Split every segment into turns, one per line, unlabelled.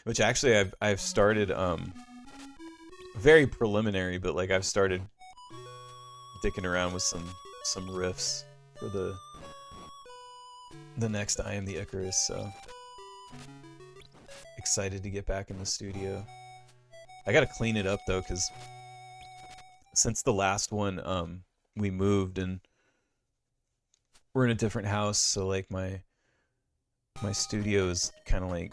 Which actually I've started very preliminary, but like I've started dicking around with some riffs for the next I Am The Icarus, so excited to get back in the studio. I gotta clean it up though, because since the last one, we moved and we're in a different house, so like my studio is kind of like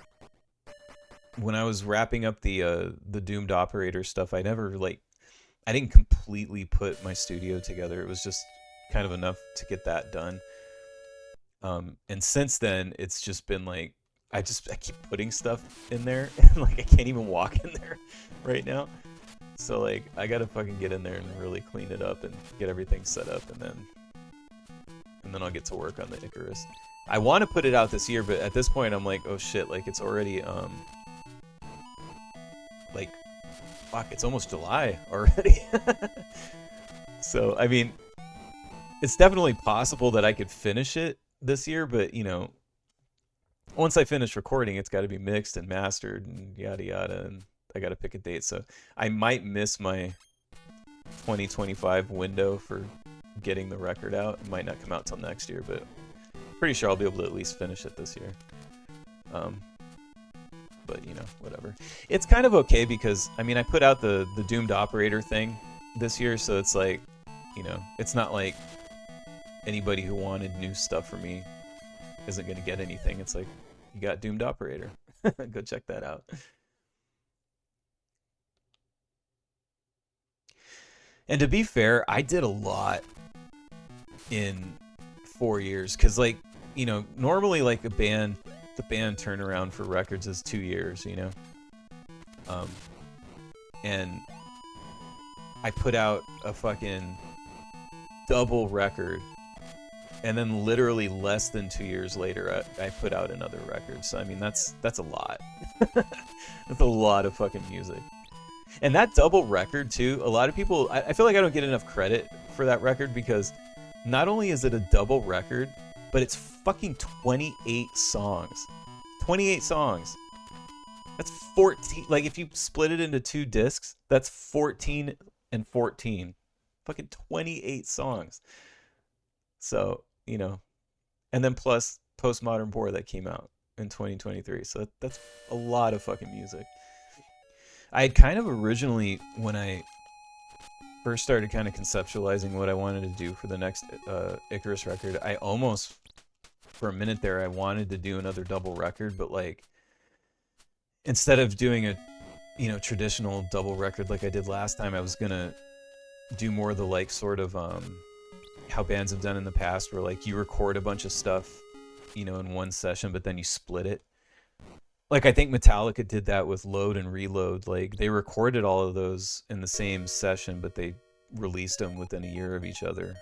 when I was wrapping up the doomed operator stuff. I didn't completely put my studio together. It was just kind of enough to get that done. And since then, it's just been like I keep putting stuff in there, and like I can't even walk in there right now. So like I gotta fucking get in there and really clean it up and get everything set up, and then I'll get to work on the Icarus. I want to put it out this year, but at this point I'm like, oh shit, like it's already like fuck, it's almost July already. So I mean, it's definitely possible that I could finish it this year, but you know, once I finish recording, it's got to be mixed and mastered and yada yada, and I got to pick a date. So I might miss my 2025 window for getting the record out. It might not come out till next year, but pretty sure I'll be able to at least finish it this year. Um, but you know, whatever. It's kind of okay because I mean, I put out the Doomed Operator thing this year, so it's like, you know, it's not like anybody who wanted new stuff from me isn't going to get anything. It's like, you got Doomed Operator. Go check that out. And to be fair, I did a lot in 4 years because, like, you know, normally like the band turnaround for records is 2 years, you know. Um, and I put out a fucking double record, and then literally less than 2 years later, I put out another record. So I mean, that's a lot. That's a lot of fucking music. And that double record too. A lot of people, I feel like I don't get enough credit for that record because not only is it a double record, but it's fucking 28 songs. 28 songs. That's 14. Like if you split it into two discs, that's 14 and 14. Fucking 28 songs. So, you know, and then plus Postmodern Bore that came out in 2023. So that's a lot of fucking music. I had kind of originally, when I first started kind of conceptualizing what I wanted to do for the next Icarus record, I almost, for a minute there, I wanted to do another double record, but like, instead of doing a, you know, traditional double record like I did last time, I was gonna do more of the like sort of how bands have done in the past, where like you record a bunch of stuff, you know, in one session, but then you split it. Like I think Metallica did that with Load and Reload. Like they recorded all of those in the same session, but they released them within a year of each other.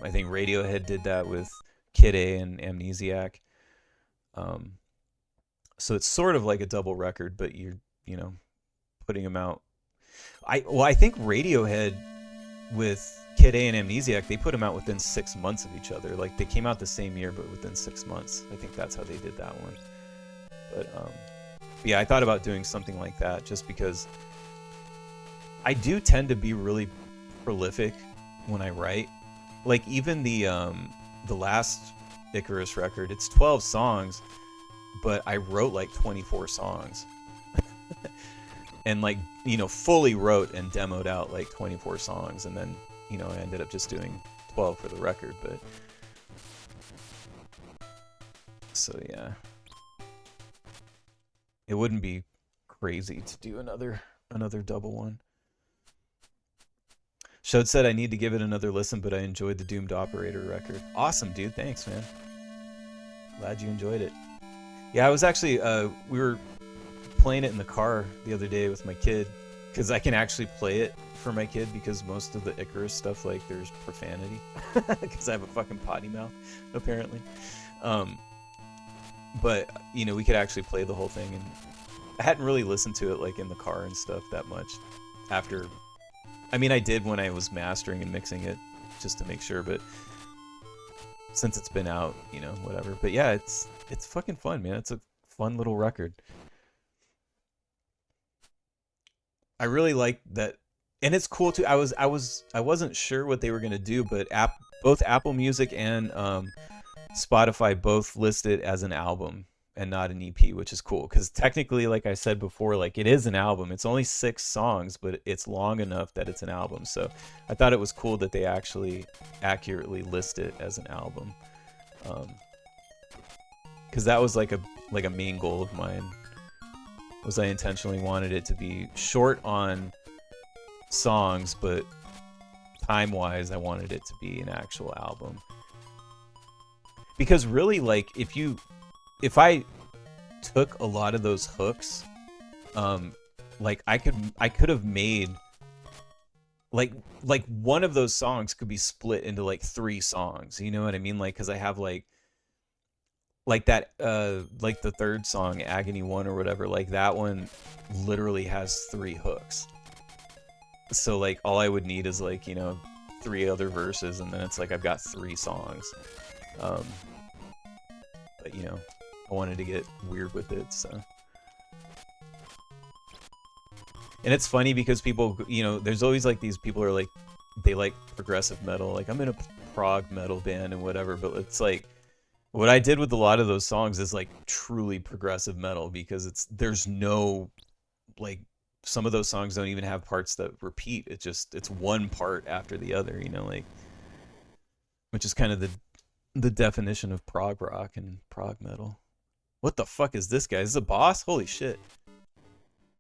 I think Radiohead did that with Kid A and Amnesiac. Um, so it's sort of like a double record, but you know, putting them out. I think Radiohead with Kid A and Amnesiac, they put them out within 6 months of each other. Like they came out the same year, but within 6 months. I think that's how they did that one. But yeah, I thought about doing something like that just because I do tend to be really prolific when I write. Like even the last Icarus record, it's 12 songs, but I wrote like 24 songs. And like, you know, fully wrote and demoed out like 24 songs, and then, you know, I ended up just doing 12 for the record. But so yeah, it wouldn't be crazy to do another double one. Showed said I need to give it another listen, but I enjoyed the Doomed Operator record. Awesome, dude. Thanks, man. Glad you enjoyed it. Yeah, I was actually we were playing it in the car the other day with my kid, because I can actually play it for my kid, because most of the Icarus stuff, like, there's profanity because I have a fucking potty mouth apparently. But you know, we could actually play the whole thing, and I hadn't really listened to it like in the car and stuff that much after. I mean, I did when I was mastering and mixing it just to make sure, but since it's been out, you know, whatever. But yeah, it's fucking fun, man. It's a fun little record. I really like that, and it's cool too. I wasn't sure what they were gonna do, but both Apple Music and Spotify both list it as an album and not an EP, which is cool because technically, like I said before, like it is an album. It's only 6 songs, but it's long enough that it's an album. So I thought it was cool that they actually accurately list it as an album, because that was like a main goal of mine. Was I intentionally wanted it to be short on songs, but time-wise, I wanted it to be an actual album. Because really, like, if I took a lot of those hooks, like I could have made like one of those songs could be split into like 3 songs. You know what I mean? Like, because I have like that like the third song, Agony 1 or whatever, like that one literally has 3 hooks. So like all I would need is like, 3 other verses, and then it's like I've got 3 songs. um but I wanted to get weird with it, so. And it's funny because people, there's always like these people are like, they like progressive metal, like I'm in a prog metal band and whatever, but it's like what I did with a lot of those songs is like truly progressive metal, because there's no, like, some of those songs don't even have parts that repeat. It's one part after the other, like, which is kind of the definition of prog rock and prog metal. What the fuck is this guy? Is this a boss? Holy shit.